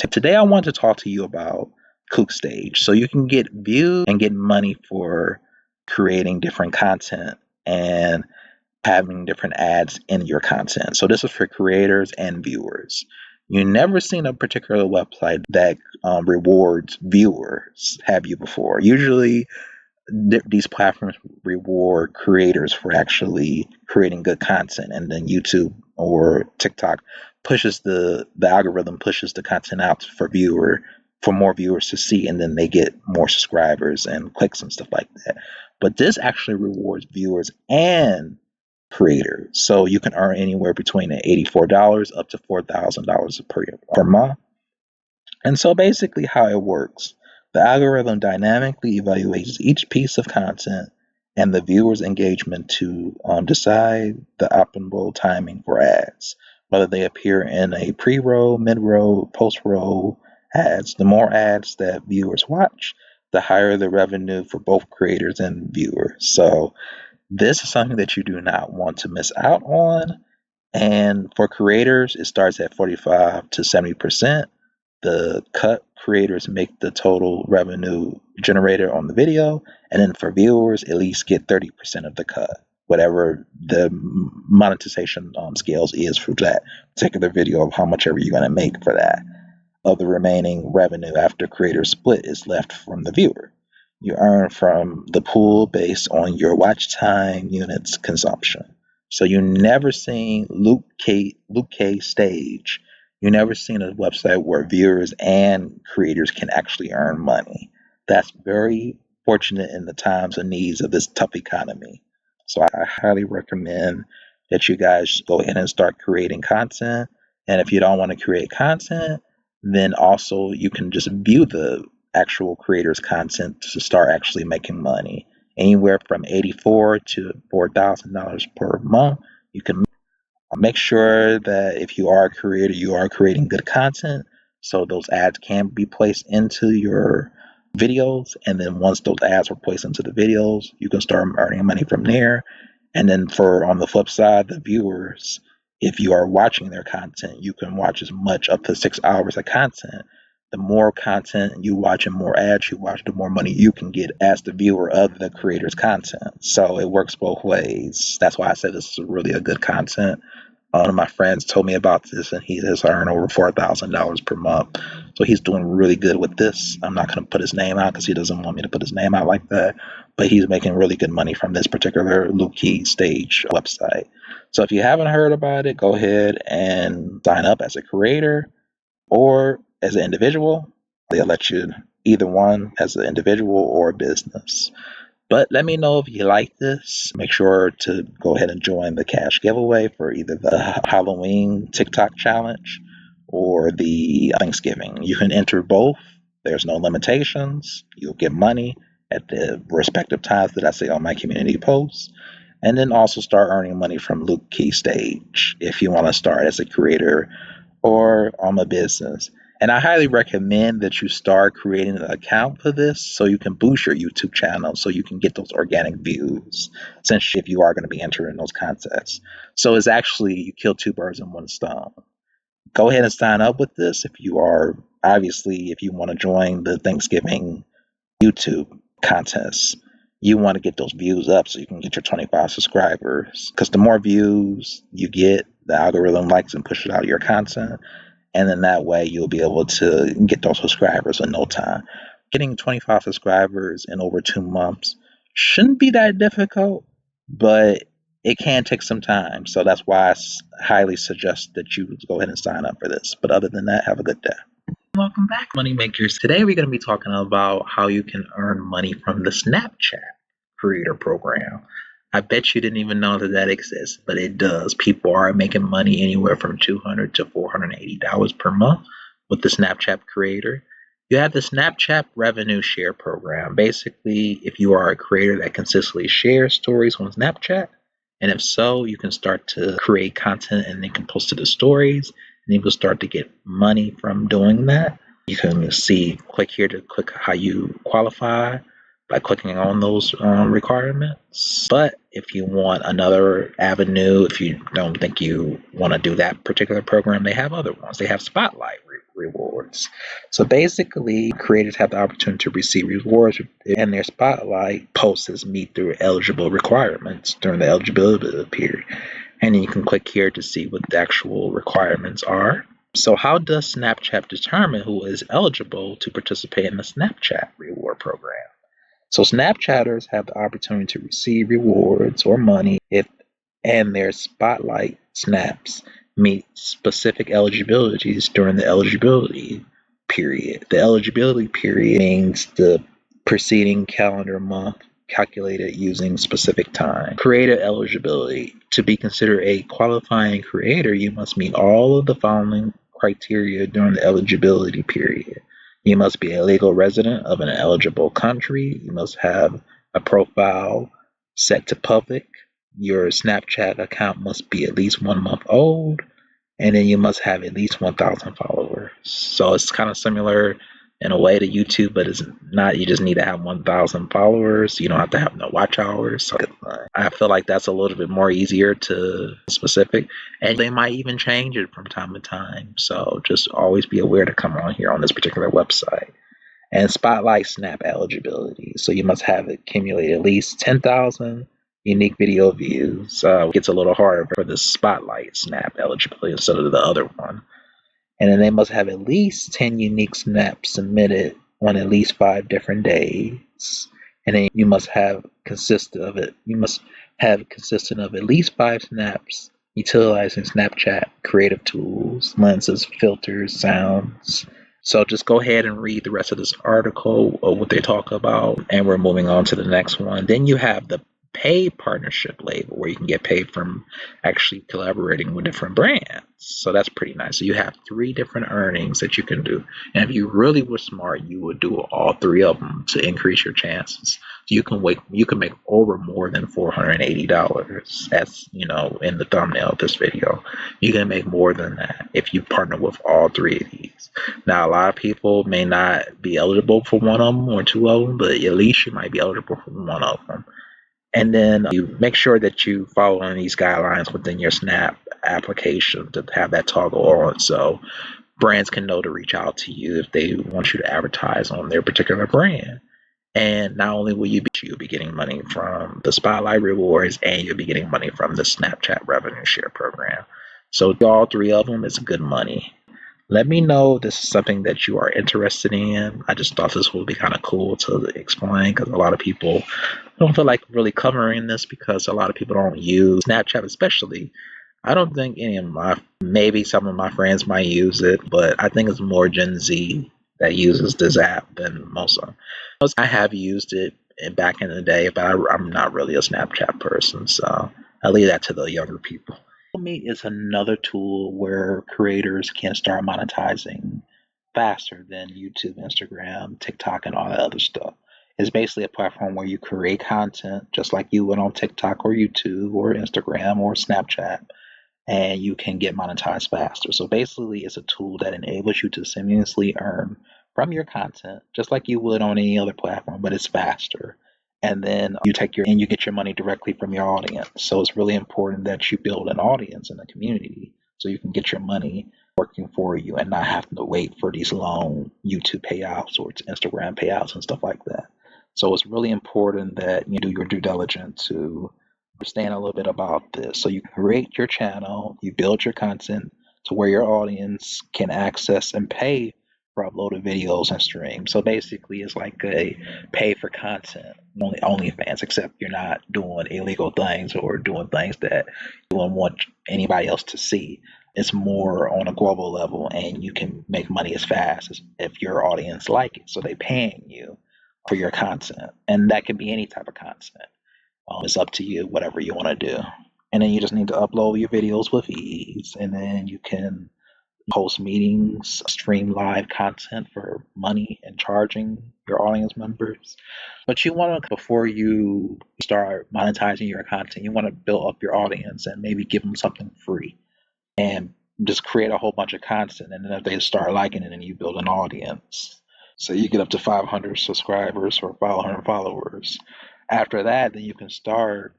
Today I want to talk to you about CookStage. So you can get views and get money for creating different content and having different ads in your content. So this is for creators and viewers. You never seen a particular website that rewards viewers, have you before? Usually these platforms reward creators for actually creating good content, and then YouTube or TikTok pushes the algorithm pushes the content out for more viewers to see, and then they get more subscribers and clicks and stuff like that. But this actually rewards viewers and creators, so you can earn anywhere between $84 up to $4,000 per month. And so basically, how it works, the algorithm dynamically evaluates each piece of content and the viewer's engagement to decide the optimal timing for ads, whether they appear in a pre roll, mid roll, post roll ads. The more ads that viewers watch, the higher the revenue for both creators and viewers. So, this is something that you do not want to miss out on. And for creators, it starts at 45 to 70%. The cut creators make the total revenue generated on the video, and then for viewers, at least get 30% of the cut, whatever the monetization scales is for that particular video of how much ever you're going to make for that. Of the remaining revenue after creator split is left from the viewer. You earn from the pool based on your watch time units consumption. So you never seen Luke K stage. You never seen a website where viewers and creators can actually earn money. That's very fortunate in the times and needs of this tough economy. So I highly recommend that you guys go ahead and start creating content. And if you don't want to create content, then also you can just view the actual creators' content to start actually making money. Anywhere from $84 to $4,000 per month. You can make sure that if you are a creator, you are creating good content, so those ads can be placed into your videos. And then once those ads are placed into the videos, you can start earning money from there. And then for on the flip side, the viewers, if you are watching their content, you can watch as much up to 6 hours of content. The more content you watch and more ads you watch, the more money you can get as the viewer of the creator's content. So it works both ways. That's why I said this is really a good content. One of my friends told me about this, and he has earned over $4,000 per month. So he's doing really good with this. I'm not going to put his name out because he doesn't want me to put his name out like that. But he's making really good money from this particular Luke Key Stage website. So if you haven't heard about it, go ahead and sign up as a creator or as an individual. They'll let you either one as an individual or a business. But let me know if you like this. Make sure to go ahead and join the cash giveaway for either the Halloween TikTok challenge or the Thanksgiving. You can enter both. There's no limitations. You'll get money at the respective times that I say on my community posts. And then also start earning money from Luke Key Stage if you want to start as a creator or on a business. And I highly recommend that you start creating an account for this so you can boost your YouTube channel so you can get those organic views, since if you are going to be entering those contests. So it's actually, you kill two birds in one stone. Go ahead and sign up with this if you are, obviously, if you want to join the Thanksgiving YouTube contest. You want to get those views up so you can get your 25 subscribers. Because the more views you get, the algorithm likes and pushes out your content. And then that way you'll be able to get those subscribers in no time. Getting 25 subscribers in over 2 months shouldn't be that difficult, but it can take some time. So that's why I highly suggest that you go ahead and sign up for this. But other than that, have a good day. Welcome back, Money Makers. Today we're going to be talking about how you can earn money from the Snapchat Creator Program. I bet you didn't even know that exists, but it does. People are making money anywhere from $200 to $480 per month with the Snapchat Creator. You have the Snapchat Revenue Share Program. Basically, if you are a creator that consistently shares stories on Snapchat, and if so, you can start to create content and then can post to the stories, and you can start to get money from doing that. You can click here to click how you qualify by clicking on those requirements. But if you want another avenue, if you don't think you want to do that particular program, they have other ones. They have Spotlight rewards. So basically, creators have the opportunity to receive rewards and their spotlight posts meet their eligible requirements during the eligibility period. And then you can click here to see what the actual requirements are. So how does Snapchat determine who is eligible to participate in the Snapchat reward program? So Snapchatters have the opportunity to receive rewards or money if and their spotlight snaps meet specific eligibilities during the eligibility period. The eligibility period means the preceding calendar month calculated using specific time. Creator eligibility. To be considered a qualifying creator, you must meet all of the following criteria during the eligibility period. You must be a legal resident of an eligible country. You must have a profile set to public. Your Snapchat account must be at least 1 month old, and then you must have at least 1,000 followers. So it's kind of similar in a way to YouTube, but it's not. You just need to have 1,000 followers. You don't have to have no watch hours. So I feel like that's a little bit more easier to specific, and they might even change it from time to time. So just always be aware to come on here on this particular website. And Spotlight Snap eligibility. So you must have accumulated at least 10,000 unique video views. It gets a little harder for the Spotlight Snap eligibility instead of the other one. And then they must have at least 10 unique snaps submitted on at least 5 different days. And then you must have consistent of at least 5 snaps utilizing Snapchat creative tools, lenses, filters, sounds. So just go ahead and read the rest of this article or what they talk about, and we're moving on to the next one. Then you have the paid partnership label where you can get paid from actually collaborating with different brands. So that's pretty nice. So you have 3 different earnings that you can do. And if you really were smart, you would do all 3 of them to increase your chances. So you can make over more than $480, as you know in the thumbnail of this video. You can make more than that if you partner with all 3 of these. Now a lot of people may not be eligible for one of them or 2 of them, but at least you might be eligible for one of them. And then you make sure that you follow these guidelines within your Snap application to have that toggle on, so brands can know to reach out to you if they want you to advertise on their particular brand. And not only will you'll be getting money from the Spotlight rewards, and you'll be getting money from the Snapchat revenue share program. So all 3 of them is good money. Let me know if this is something that you are interested in. I just thought this would be kind of cool to explain because a lot of people don't feel like really covering this because a lot of people don't use Snapchat, especially. I don't think maybe some of my friends might use it, but I think it's more Gen Z that uses this app than most of them. I have used it back in the day, but I'm not really a Snapchat person, so I leave that to the younger people. Meet is another tool where creators can start monetizing faster than YouTube, Instagram, TikTok, and all that other stuff. It's basically a platform where you create content just like you would on TikTok or YouTube or Instagram or Snapchat, and you can get monetized faster. So basically, it's a tool that enables you to seamlessly earn from your content just like you would on any other platform, but it's faster. And then you get your money directly from your audience. So it's really important that you build an audience in the community so you can get your money working for you and not having to wait for these long YouTube payouts or Instagram payouts and stuff like that. So it's really important that you do your due diligence to understand a little bit about this. So you create your channel, you build your content to where your audience can access and pay for uploaded videos and streams. So basically, it's like a pay for content, only OnlyFans, except you're not doing illegal things or doing things that you don't want anybody else to see. It's more on a global level, and you can make money as fast as if your audience like it. So they're paying you for your content, and that can be any type of content. It's up to you, whatever you want to do. And then you just need to upload your videos with ease, and then you can host meetings, stream live content for money and charging your audience members. But you want to, before you start monetizing your content, you want to build up your audience and maybe give them something free and just create a whole bunch of content. And then if they start liking it, then you build an audience. So you get up to 500 subscribers or 500 followers. After that, then you can start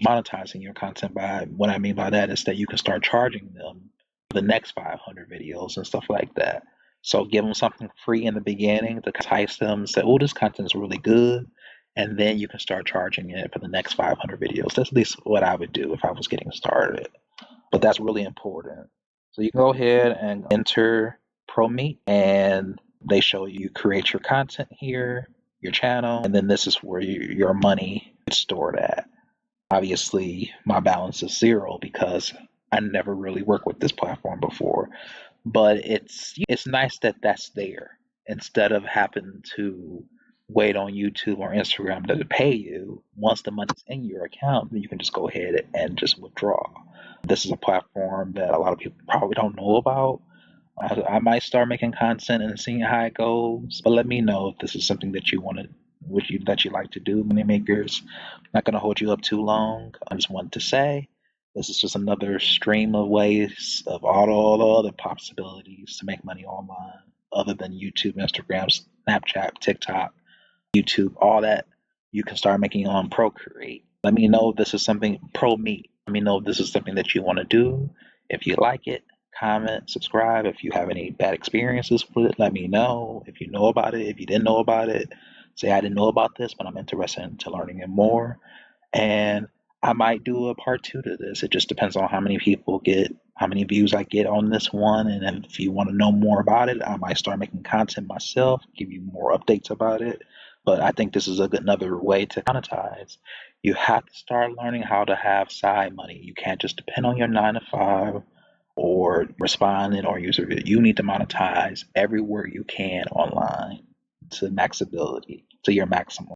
monetizing your content. By what I mean by that is that you can start charging them the next 500 videos and stuff like that. So give them something free in the beginning to entice them and say, oh, this content is really good. And then you can start charging it for the next 500 videos. That's at least what I would do if I was getting started. But that's really important. So you can go ahead and enter ProMeet, and they show you create your content here, your channel, and then this is where your money is stored at. Obviously, my balance is zero because I never really worked with this platform before. But it's nice that that's there instead of having to wait on YouTube or Instagram to pay you. Once the money's in your account, then you can just go ahead and just withdraw. This is a platform that a lot of people probably don't know about. I might start making content and seeing how it goes, but let me know if this is something that you want to, that you like to do, money makers. I'm not going to hold you up too long. I just wanted to say this is just another stream of ways of all the other possibilities to make money online, other than YouTube, Instagram, Snapchat, TikTok, YouTube, all that. You can start making on Procreate. Let me know if this is something ProMeet. Let me know if this is something that you want to do. If you like it, comment, subscribe. If you have any bad experiences with it, let me know. If you know about it, if you didn't know about it, say I didn't know about this, but I'm interested into learning it more. And I might do a part two to this. It just depends on how many people get, how many views I get on this one. And then if you want to know more about it, I might start making content myself, give you more updates about it. But I think this is another way to monetize. You have to start learning how to have side money. You can't just depend on your 9 to 5 or responding or user video. You need to monetize everywhere you can online to max ability, to your maximum.